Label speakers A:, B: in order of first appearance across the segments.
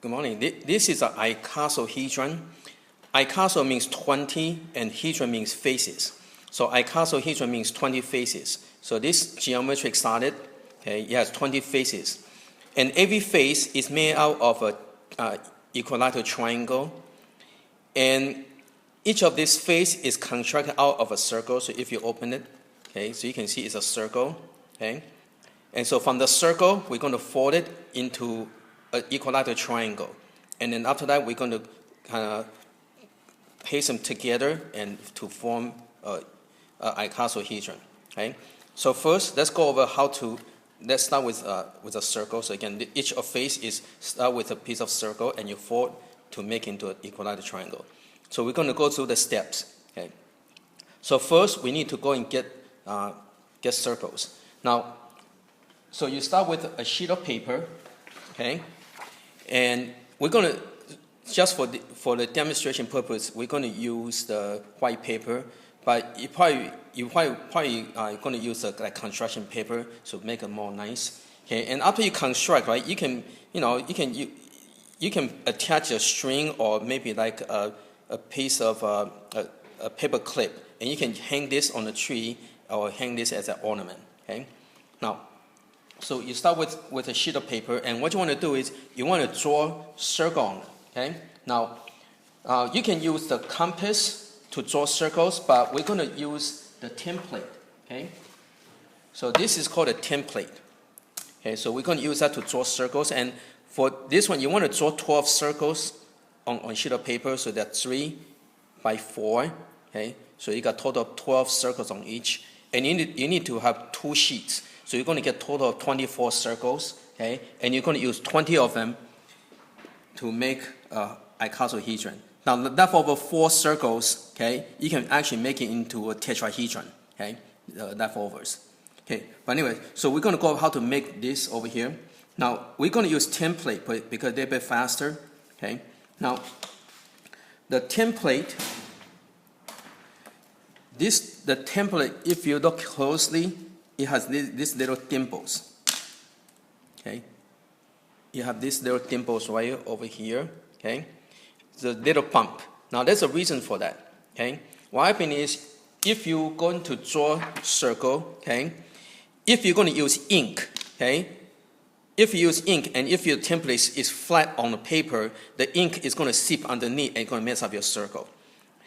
A: Good morning. This is an icosahedron. Icoso means 20 and hedron means faces. So icosahedron means 20 faces. So this geometric solid, okay, it has 20 faces. And every face is made out of an equilateral triangle. And each of these faces is constructed out of a circle. So if you open it, okay, so you can see it's a circle. Okay? And so from the circle, we're going to fold it into an equilateral triangle. And then after that, we're going to kind of paste them together and to form an icosahedron. Okay? So first, let's go over let's start with a circle. So again, each of face is start with a piece of circle and you fold to make into an equilateral triangle. So we're going to go through the steps. Okay? So first, we need to go and get circles. Now, so you start with a sheet of paper, okay? And we're going to, just for the demonstration purpose, we're going to use the white paper, but you probably are going to use like construction paper to make it more nice. Okay, and after you construct, right, you can attach a string or maybe like a piece of a paper clip, and you can hang this on a tree or hang this as an ornament. Okay, now. So you start with a sheet of paper, and what you want to do is you want to draw a circle on it. Okay? Now, you can use the compass to draw circles, but we're going to use the template. Okay? So this is called a template. Okay? So we're going to use that to draw circles, and for this one, you want to draw 12 circles on a sheet of paper, so that's 3 by 4. Okay? So you got a total of 12 circles on each, and you need to have 2 sheets. So you're going to get a total of 24 circles, okay? And you're going to use 20 of them to make icosahedron. Now, leftover 4 circles, okay, you can actually make it into a tetrahedron, okay, leftovers. Okay, but anyway, so we're going to go over how to make this over here. Now, we're going to use template because they're a bit faster, okay? Now, the template, the template, if you look closely, it has these little dimples. Okay, you have these little dimples right over here. Okay, the little bump. Now there's a reason for that. Okay, what happens is if you're going to draw a circle, okay, if you're going to use ink, okay, if you use ink and if your template is flat on the paper, the ink is going to seep underneath and going to mess up your circle.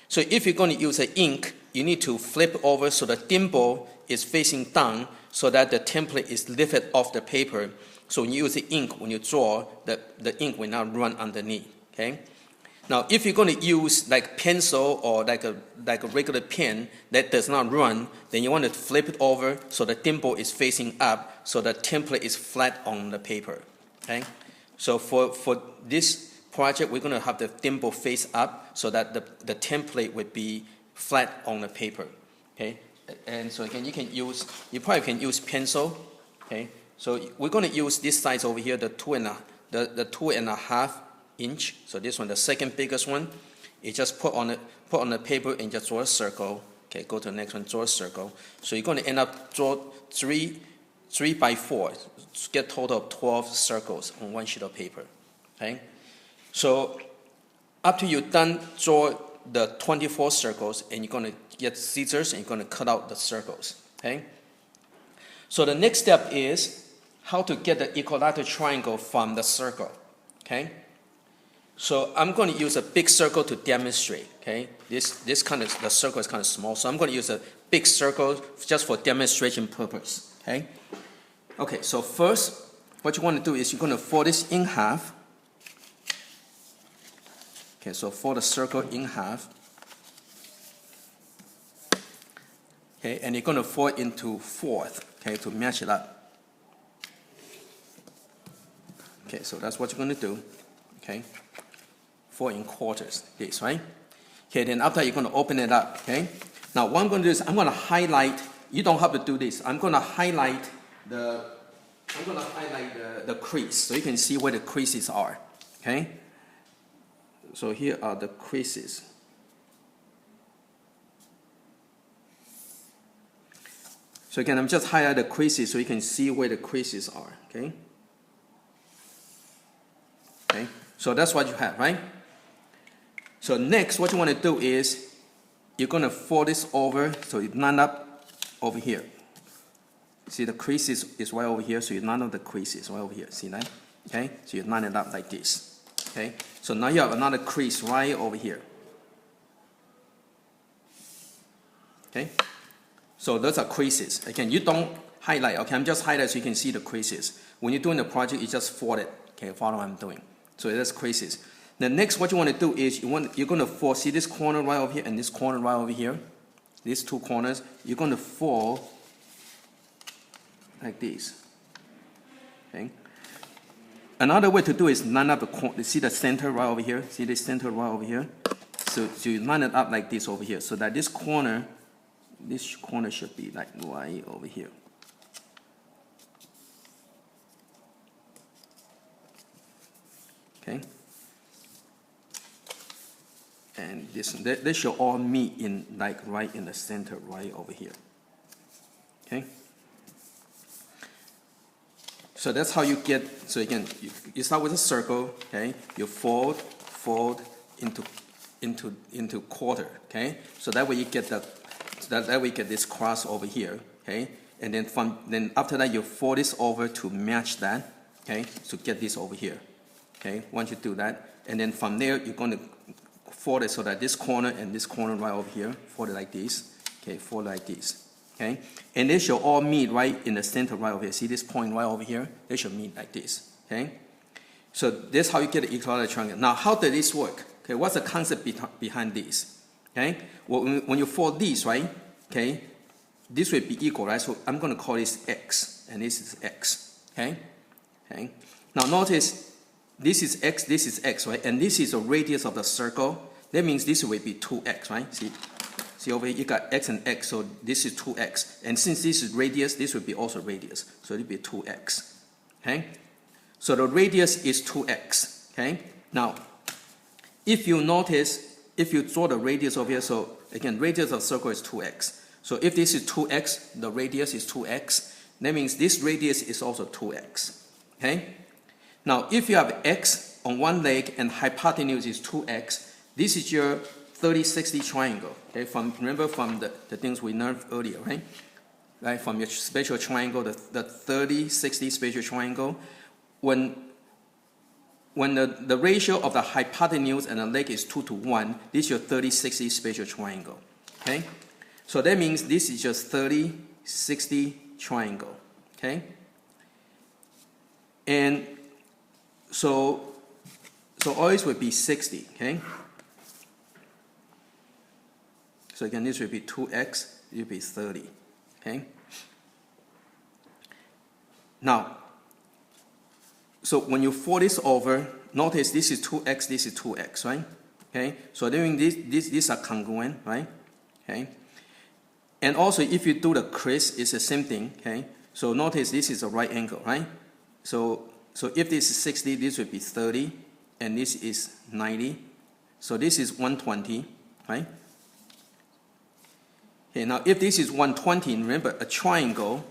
A: So if you're going to use an ink, you need to flip over so the dimple is facing down so that the template is lifted off the paper. So when you use the ink, when you draw, the ink will not run underneath. Okay. Now, if you're going to use like pencil or like a regular pen that does not run, then you want to flip it over so the dimple is facing up so the template is flat on the paper. Okay. So for this project, we're going to have the dimple face up so that the template would be flat on the paper. Okay, and so again, you probably can use pencil. Okay, so we're going to use this size over here, the 2.5 inch. So this one, the second biggest one, you just put on the paper and just draw a circle. Okay, go to the next one, draw a circle. So you're going to end up draw 3 by 4, get a total of 12 circles on one sheet of paper. Okay. So after you're done, draw the 24 circles, and you're going to get scissors and you're going to cut out the circles. Okay. So the next step is how to get the equilateral triangle from the circle. Okay. So I'm going to use a big circle to demonstrate. Okay. The circle is kind of small, so I'm going to use a big circle just for demonstration purpose. Okay. Okay. So first, what you want to do is you're going to fold this in half. Okay, so fold the circle in half. Okay, and you're going to fold into fourth, okay, to match it up. Okay, so that's what you're going to do. Okay, 4 in quarters, this, right? Okay, then after you're going to open it up. Okay, now what I'm going to do is I'm going to highlight. You don't have to do this. I'm going to highlight the crease so you can see where the creases are. Okay. So here are the creases. So again, I'm just highlighting the creases so you can see where the creases are. Okay. Okay. So that's what you have, right? So next, what you want to do is you're going to fold this over so it line up over here. See, the crease is right over here, so you line up the creases right over here. See that? Okay, so you line it up like this. Okay, so now you have another crease right over here. Okay, so those are creases. Again, you don't highlight. Okay, I'm just highlighting so you can see the creases. When you're doing the project, you just fold it. Okay, follow what I'm doing. So that's creases. The next, what you want to do is you're going to fold. See this corner right over here and this corner right over here. These two corners, you're going to fold like this. Okay. Another way to do is line up the corner. See the center right over here. See the center right over here. So you line it up like this over here, so that this corner should be like right over here. Okay. And they should all meet in like right in the center, right over here. Okay. So that's how you get. So again, you start with a circle. Okay. You fold into quarter. Okay. So that way you get that way you get this cross over here. Okay. And then after that you fold this over to match that. Okay. To get this over here. Okay. Once you do that, and then from there you're going to fold it so that this corner and this corner right over here, fold it like this. Okay, fold it like this. Okay, and they should all meet right in the center right over here. See this point right over here? They should meet like this. Okay, so that's how you get the equilateral triangle. Now, how does this work? Okay, what's the concept behind this? Okay, well, when you fold these, right? Okay, this will be equal, right? So I'm going to call this x, and this is x. Okay, okay. Now notice. This is x, right? And this is the radius of the circle. That means this will be 2x, right? See over here, you got x and x, so this is 2x. And since this is radius, this will be also radius. So it will be 2x, okay? So the radius is 2x, okay? Now, if you notice, if you draw the radius over here, so again, radius of circle is 2x. So if this is 2x, the radius is 2x. That means this radius is also 2x, okay? Now, if you have x on one leg and hypotenuse is 2x, this is your 30-60 triangle. Okay, remember from the things we learned earlier, right? Right, from your spatial triangle, the 30-60 spatial triangle, when the ratio of the hypotenuse and the leg is 2 to 1, this is your 30-60 spatial triangle. Okay, so that means this is just 30-60 triangle. Okay, and so always would be 60, okay? So again, this will be 2x, it will be 30, okay? Now, so when you fold this over, notice this is 2x, this is 2x, right? Okay, so doing these are congruent, right? Okay, and also if you do the crease, it's the same thing, okay? So notice this is a right angle, right? So if this is 60, this would be 30, and this is 90. So this is 120, right? Okay, now if this is 120, remember a triangle,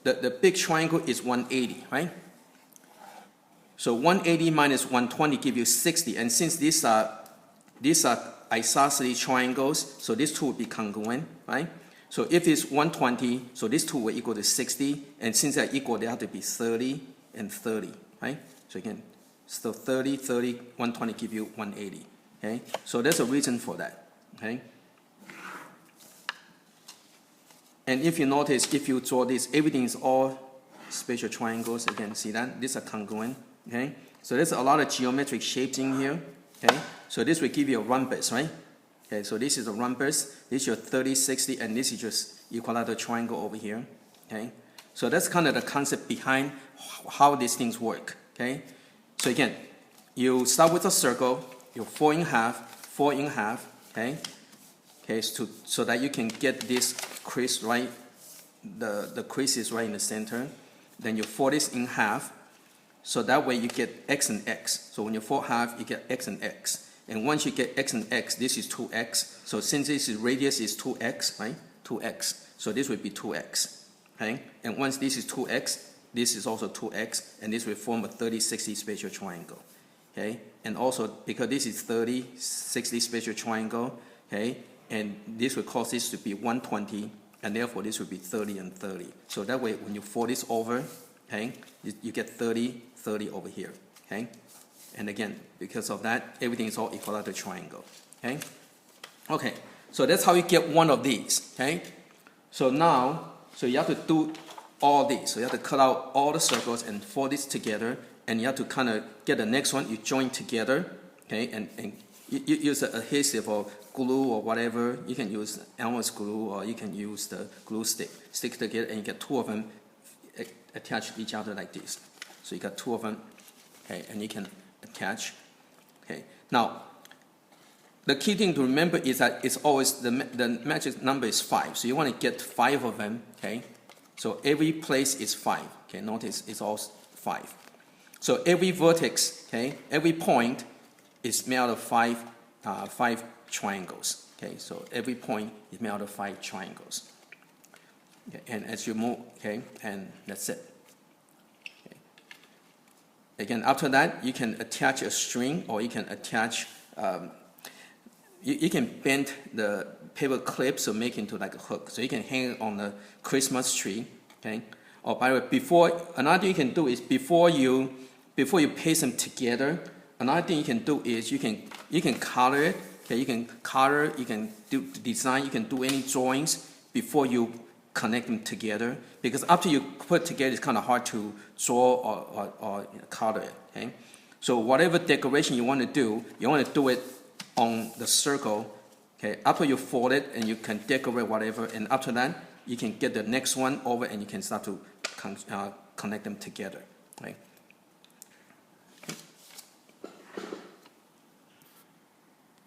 A: the big triangle is 180, right? So 180 minus 120 give you 60, and since these are isosceles triangles, so these two will be congruent, right? So if it's 120, so these two will equal to 60, and since they're equal, they have to be 30 and 30, right? So again, so 30, 30, 120 give you 180, okay? So there's a reason for that, okay? And if you notice, if you draw this, everything is all spatial triangles. Again, see that? These are congruent, okay? So there's a lot of geometric shapes in here, okay? So this will give you a rhombus, right? Okay, so this is a rhombus, this is your 30, 60, and this is just equilateral triangle over here, okay? So that's kind of the concept behind how these things work, okay? So again, you start with a circle, you fold in half, okay? Okay, so that you can get this crease right, the crease is right in the center. Then you fold this in half, so that way you get x and x. So when you fold half, you get x and x. And once you get x and x, this is 2x. So since this is radius is 2x, right? 2x. So this would be 2x, okay? And once this is 2x, this is also 2x, and this will form a 30-60 spatial triangle. Okay, and also because this is 30-60 spatial triangle, okay, and this will cause this to be 120, and therefore this will be 30 and 30. So that way, when you fold this over, okay, you get 30, 30 over here. Okay, and again, because of that, everything is all equilateral triangle. Okay, okay. So that's how you get one of these. Okay, so now, so you have to do all these. So you have to cut out all the circles and fold this together, and you have to kind of get the next one. You join together, okay, and you use an adhesive or glue or whatever. You can use Elmer's glue, or you can use the glue stick. Stick together, and you get two of them attached to each other like this. So you got two of them, okay, and you can attach. Okay, now the key thing to remember is that it's always the magic number is 5. So you want to get 5 of them. Okay, so every place is 5. Okay, notice it's all 5. So every vertex, okay, every point is made out of 5 triangles. Okay, so every point is made out of 5 triangles. Okay, and as you move, okay, and that's it. Okay. Again, after that, you can attach a string, or you can attach. You can bend the paper clip so make it into like a hook. So you can hang it on the Christmas tree. Okay. Oh, by the way, another thing you can do is before you paste them together, another thing you can do is you can color it. Okay, you can color, you can do design, you can do any drawings before you connect them together. Because after you put it together, it's kind of hard to draw or color it. Okay, so whatever decoration you want to do it on the circle. Okay, after you fold it, and you can decorate whatever, and after that, you can get the next one over, and you can start to connect them together. Right.